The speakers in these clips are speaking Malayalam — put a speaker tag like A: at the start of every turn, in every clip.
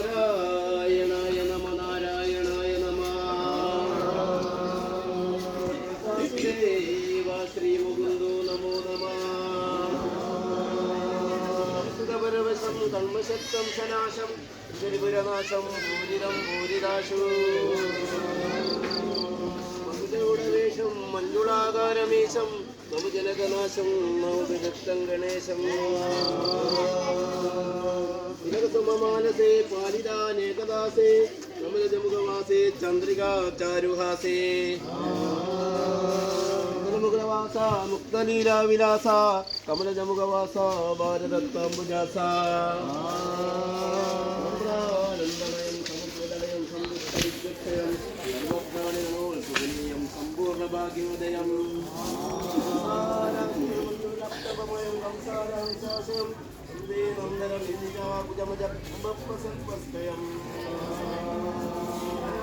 A: നാരായണായ നമ നാരായണായ നമ വാസുദേവ ശ്രീ മുകുന്ദോ നമോ നമ സുഖപരവശം കർമ്മശക്തം സനാശം ത്രിപുരനാശം ഭൂരിതം ഭൂരിദാശു മധുരവേഷം മഞ്ജുളാകാരമേശം മമുജനകനാശം മൗദശക്തം ഗണേശം മാനസേ പാലിതാനേകദാസേ കമലജമുഖവാസേ ചന്ദ്രികാ ചാരുഹാസേ മുഖവാസ മുക്തലീലാവിലാസ കമലജമുഖവാസ ഭാരതത്താംബുജാസ സമുദ്രലയം സമ്പുഷ്ടവിദ്യക്ഷയം സർവജ്ഞാനിനോത്സുകനീയം സമ്പൂർണ്ണഭാഗ്യോദയം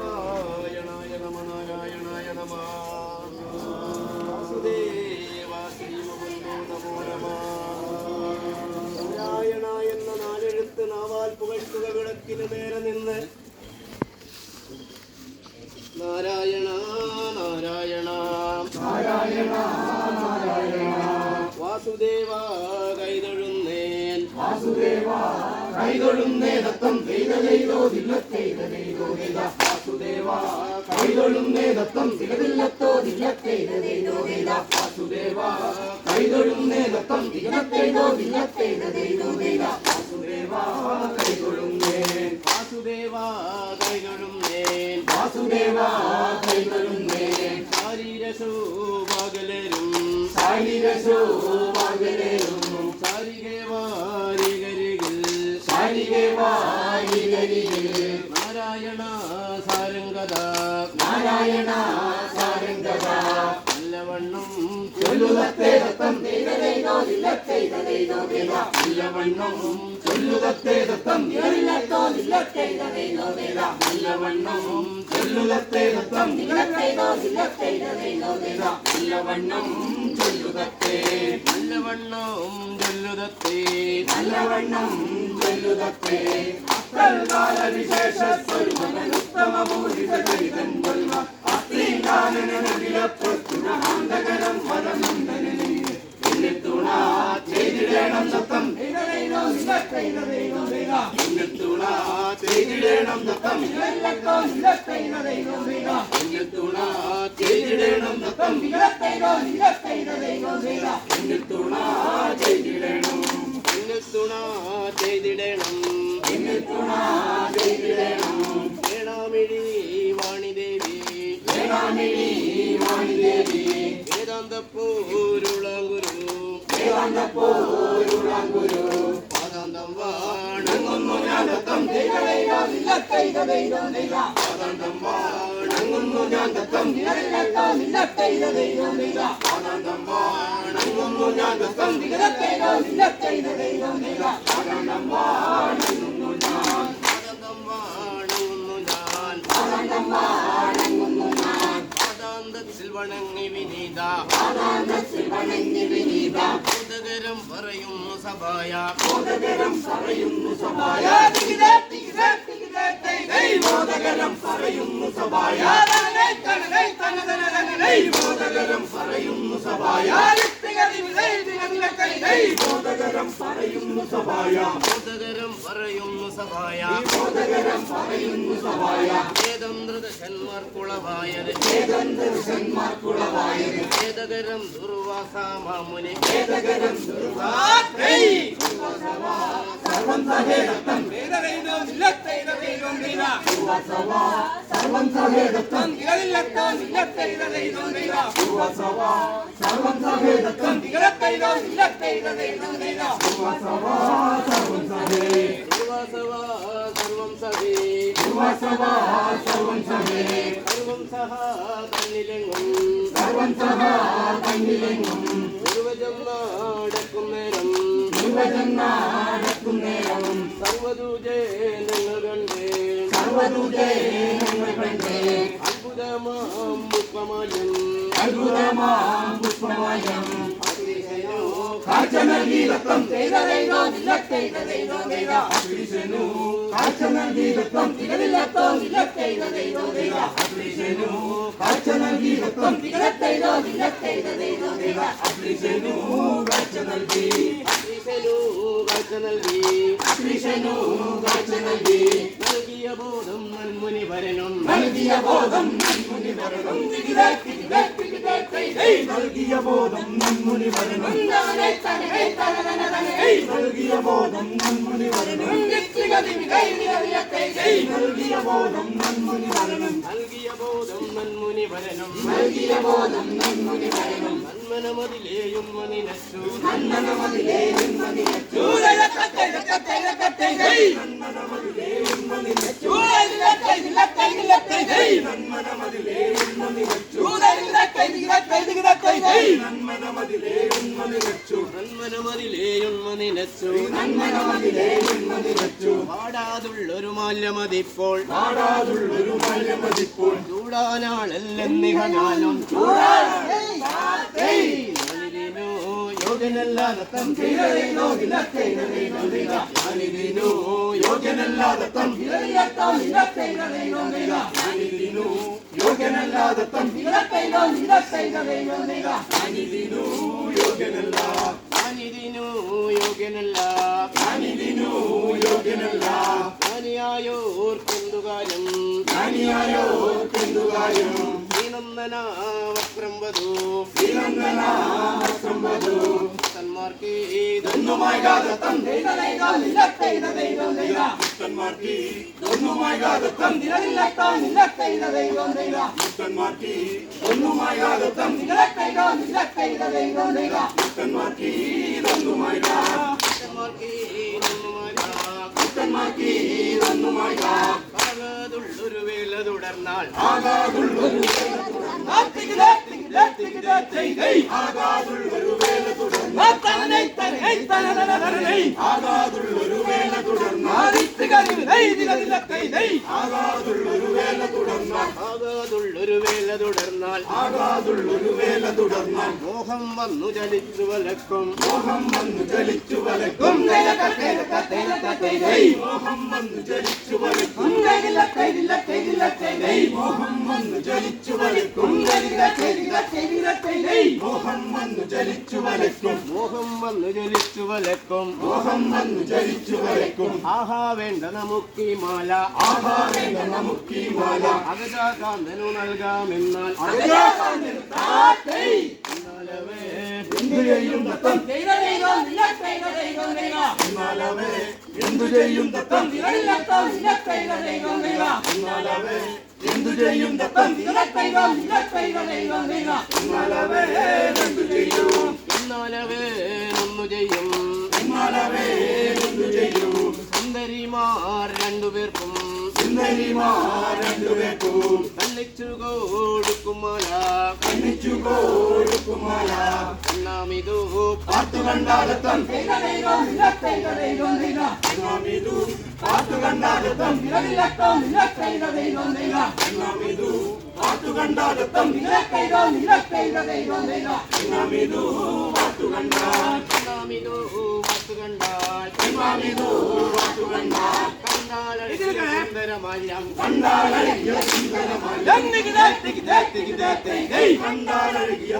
A: നാരായണായ നമ നാരായണായ നമ വാസുദേവ ശ്രീ മുകുന്ദോ നമോ നമ നാരായണ എന്ന നാലെഴുത്ത് നാവാൽ പുകഴ്ത്തുക വിളക്കിന് നേരെ നിന്ന് നാരായണ നാരായണ നാരായണ നാരായണ വാസുദേവ കൈതൊഴുന്നേൻ വാസുദേവ കൈതൊഴുന്നേതത്തം ചെയ്ത ചെയ്തോ ദില്ലത്തെയ്ത ചെയ്തോ ചെയ്ത വാസുദേവ കൈതൊഴുന്നേതത്തം ചിലതില്ലത്തോ ദില്ലത്തെയ്ത ചെയ്തോ ചെയ്ത വാസുദേവ കൈതൊഴുന്നേതത്തം ചിലത്തെയ്തോ ദില്ലത്തെയ്ത ചെയ്തോ ചെയ്ത വാസുദേവ കൈതൊഴുന്നേൻ വാസുദേവ കൈതൊഴുന്നേൻ വാസുദേവ കൈതൊഴുന്നേൻ ശാരീരശോഭാഗലരും ശാരീരശോഭാഗലരും നാരായണ സാരംഗത നാരായണ സാരംഗത നല്ലവണ്ണം ചൊല്ലുതത്തെ ദത്തം നല്ലവണ്ണം ചൊല്ലുതത്തെ ദത്തം നല്ലവണ്ണം ചൊല്ലുതത്തെ ദത്തം നല്ലവണ്ണം ചൊല്ലുതത്തെ നല്ലവണ്ണം ചൊല്ലുതത്തെ നല്ലവണ്ണം ചൊല്ലുതത്തെ വിശേഷ സ്വരൂപനുത്തമ പൂരിത ചരിതൻ കൊൽവ അത്രീകാനനകരം വരനന്ദനെ തുണ ചെയ്തിടേണം ദത്തം തുണ ചെയ്തിടേണം ദത്തം തുണ ചെയ്തിടേണം ദത്തം തുണ ചെയ്തിടേണം തുണ ചെയ്തിടേണം വേണാമിഴി വാണിദേവി വേദാന്തപ്പൂരുളാങ്കുരു പാദാന്തം വാണങ്ങുന്നു ഞാൻ ദത്തം പാദാന്തം വാണങ്ങുന്നു ഞാൻ ദത്തം പാദാന്തം വാണങ്ങുന്നു ഞാൻ ദത്തം പാദാന്തം വാണങ്ങുന്നു ഞാൻ പാദാന്തത്തിൽ വണങ്ങി വിനീത ബോധകരം പറയുന്നു സഭായ ബോധകരം പറയുന്നു സഭായ ബോധകരം പറയുന്നു സഭായ ബോധകരം പറയുന്നു സഭായ ബോധകരം പറയുന്നു സഭായ ബോധകരം പറയുന്നു സഭായ ബോധകരം പറയുന്നു സഭായ വേദന്ദ്രദശന്മാർക്കുളവായത് വേദന്ദ്രദശന്മാർക്കുളവായത് വേദകരം ദുർവാസ മാമുനി വേദകരം സർവം സഹേദത്തം വേദവേദോ നിലത്തെയ്തോ നില സർവം സഹേദത്തം നിലത്തോ നിലത്തെയ്തോ നില സർവം സഹേദത്തം നിലത്തെയ്തോ നില സർവം സഹേ സർവം സഹേ സർവം സഹേ സർവം സഹ തന്നിലെങ്ങും സർവം സഹ
B: കണ്ണിലെങ്ങും
A: നിർവചം നടക്കുന്നേരം സർവദൂജനങ്ങൾ കണ്ടേ അത്ഭുതമാം പുഷ്പമായം
B: കാഴ്ച നൽകി രക്തം ചെയ്തതേതോ നിലത്തേതോ അശ്രീശനു കാഴ്ച നൽകി രക്തം തികലില്ലത്തോ നിലത്തേതോ അശ്രീശനു കാഴ്ച നൽകി രക്തം തികലത്തേതോ നിലത്തേതോ അശ്രീശനു കാഴ്ച നൽകി
A: നൽകിയ ബോധം നന്മുനി വരണം
B: നൽകിയ ബോധം നന്മുനി വരണം നൽകിയ ബോധം നന്മുനി വരണം നൽകിയ ബോധം നന്മുനി വരണം നൽകിയ ബോധം നന്മുനി വരണം
A: നൽകിയ ബോധം നന്മുനി വരണം
B: നൽകിയ ബോധം നന്മുനി വരണം
A: നന്മനമതിലേയും മനിനച്ചു
B: നന്മനമതിലേയും മനിനച്ചു
A: പാടാതുള്ളൊരു മാല്യമതിപ്പോൾ ചൂടാനാളല്ലെന്നിഹനാലും യോഗ്യനല്ലാതത്തം
B: യോഗ്യനല്ലാതത്തം യോഗ്യനല്ലാതത്തം യോഗ്യനല്ല
A: ജ്ഞാനിയായോർക്കെന്തുകാര്യം ശ്രീനന്ദനാവക്രം വധൂ തന്മാർക്കേ
B: തൊന്നുമായി ഗാതത്തം തൊന്നുമായി ഗാതത്തം തൊന്നുമായി ഗാതത്തം
A: ആകാതുള്ളൊരു വേല തുടർന്നാൽ
B: ആകാതുള്ളൊരു വേല തുടർന്നാൽ
A: മോഹം വന്നു ചലിച്ചു വലക്കും
B: മോഹം വന്നു ചലിച്ചു വലക്കും മോഹം വന്നു ചലിച്ചു വലക്കും മോഹം വന്നു ചലിച്ചു വലക്കും മോഹം വന്നു ചലിച്ചു വലക്കും
A: മോഹം വന്നു ചലിച്ചു വലക്കും
B: മോഹം വന്നു ചലിച്ചു വലക്കും
A: ആഹാ വേണ്ട നമുക്ക് ഈ മാല
B: ആഹാ വേണ്ട നമുക്ക് ഈ മാല
A: അഗജാകാന്തനു നൽകാമെന്നാൽ
B: എന്തു ചെയ്യും ദത്തം എന്നാലവേ എന്തു ചെയ്യും ദത്തം എന്നാലവേ എന്തു ചെയ്യും ദത്തം എന്നാലവേ എന്തു ചെയ്യും
A: എന്നാലവേ ഒന്നു ചെയ്യും
B: എന്നാലവേ എന്തു ചെയ്യും
A: സുന്ദരിമാർ രണ്ടുപേർക്കും
B: സുന്ദരിമാർ രണ്ടുപേർക്കും
A: കണ്ണിച്ചു കൊടുക്കുമാല
B: കണ്ണിച്ചു കൊടുക്കുമാല
A: കണ്ണാമിതു
B: പാത്തു കണ്ടാലത്തം കണ്ണാമിതു പാത്തു കണ്ടാലത്തം കണ്ണാമിതു പാത്തു കണ്ടാലത്തം കണ്ണാമിതു പാത്തു കണ്ടാൽ
A: കണ്ണാമിതു വസ്തു കണ്ടാൽ
B: കണ്ണാമിതു പാത്തു കണ്ടാൽ
A: കണ്ടാലഴകിയ സുന്ദരമാല്യം
B: കണ്ടാലഴകിയ സുന്ദരമായ കണ്ടാലഴകിയ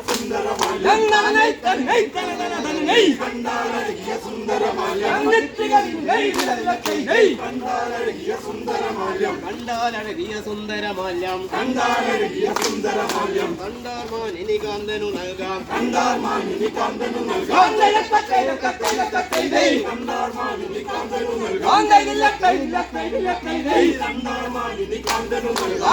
B: സുന്ദരമായ കണ്ടാലഴകിയ സുന്ദരമായ കണ്ടാലഴകിയ സുന്ദരമാല്യം
A: കണ്ടാലഴകിയ സുന്ദരമാല്യം
B: കണ്ടാലഴകിയ സുന്ദരമാല്യം
A: കണ്ടാർമാനിനി കാന്തനു നൽകാം
B: കണ്ടാർമാനിനി കാന്തനു നൽകാം കണ്ടാർമാനിനി കാന്തനു നൽകാം കണ്ടാർമാനിനി കാന്തനു നൽകാം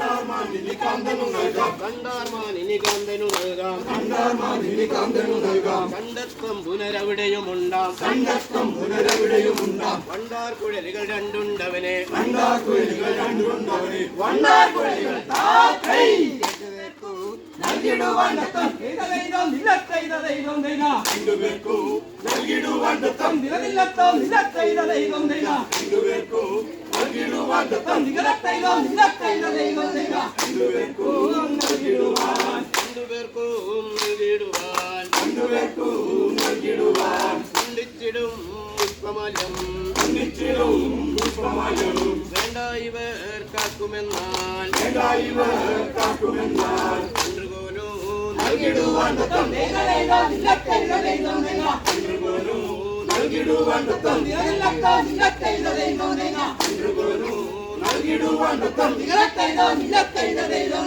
B: കണ്ടാർമാനിനി കാന്തനു നൽകാം
A: കണ്ടാർമാനിനി കാന്തനു നൽകാം
B: കണ്ടാർമാനിനി കാന്തനു നൽകാം
A: കണ്ടെത്തും പുനരവിടെയുമുണ്ടാം
B: കണ്ടെത്തും പുനരവിടെയുമുണ്ടാം
A: വണ്ടാർ കുഴലുകൾ രണ്ടുണ്ടവനെ
B: വണ്ടാർ കുഴലുകൾ രണ്ടുണ്ടവനെ വണ്ടാർ കുഴലുകൾ താക്കൈ നൽകിടുവാൻ ദത്തം
C: ദൈവം നിലത്തെ ദൈവം ദൈവ
B: രണ്ടുപേർക്കു നൽകിടുവാൻ ദത്തം
C: നിലനില്ലത്തോ നിലത്തെ ദൈവം ദൈവ
B: രണ്ടുപേർക്കു നൽകിടുവാൻ ദത്തം
C: നിലത്തെ ദൈവം ദൈവ
B: രണ്ടുപേർക്കു നൽകിടുവാൻ
A: രണ്ടുപേർക്കും നൽകിടുവാൻ
B: രണ്ടുപേർക്കു നൽകിടുവാൻ
A: ിടും പുഷ്പമാല്യം
B: ഒന്നിച്ചിടും പുഷ്പമാല്യം
A: വേണ്ട ഇവർ കാക്കുമെന്നാൽ
B: ഇവർ കാക്കുമെന്നാൽ
A: ചന്ദ്രകോലോ
B: നൽകിടുവാൻ ദത്തം
C: നിലത്തെ ദൈവം ദൈവ
B: ചന്ദ്രകോലു നൽകിടുവാൻ ദത്തം
C: നിലനില്ലത്തോ നിലത്തെ ദൈവം ദൈവ
B: ചന്ദ്രകോലു നൽകിടുവാൻ ദത്തം
C: നിലത്തെ ദൈവം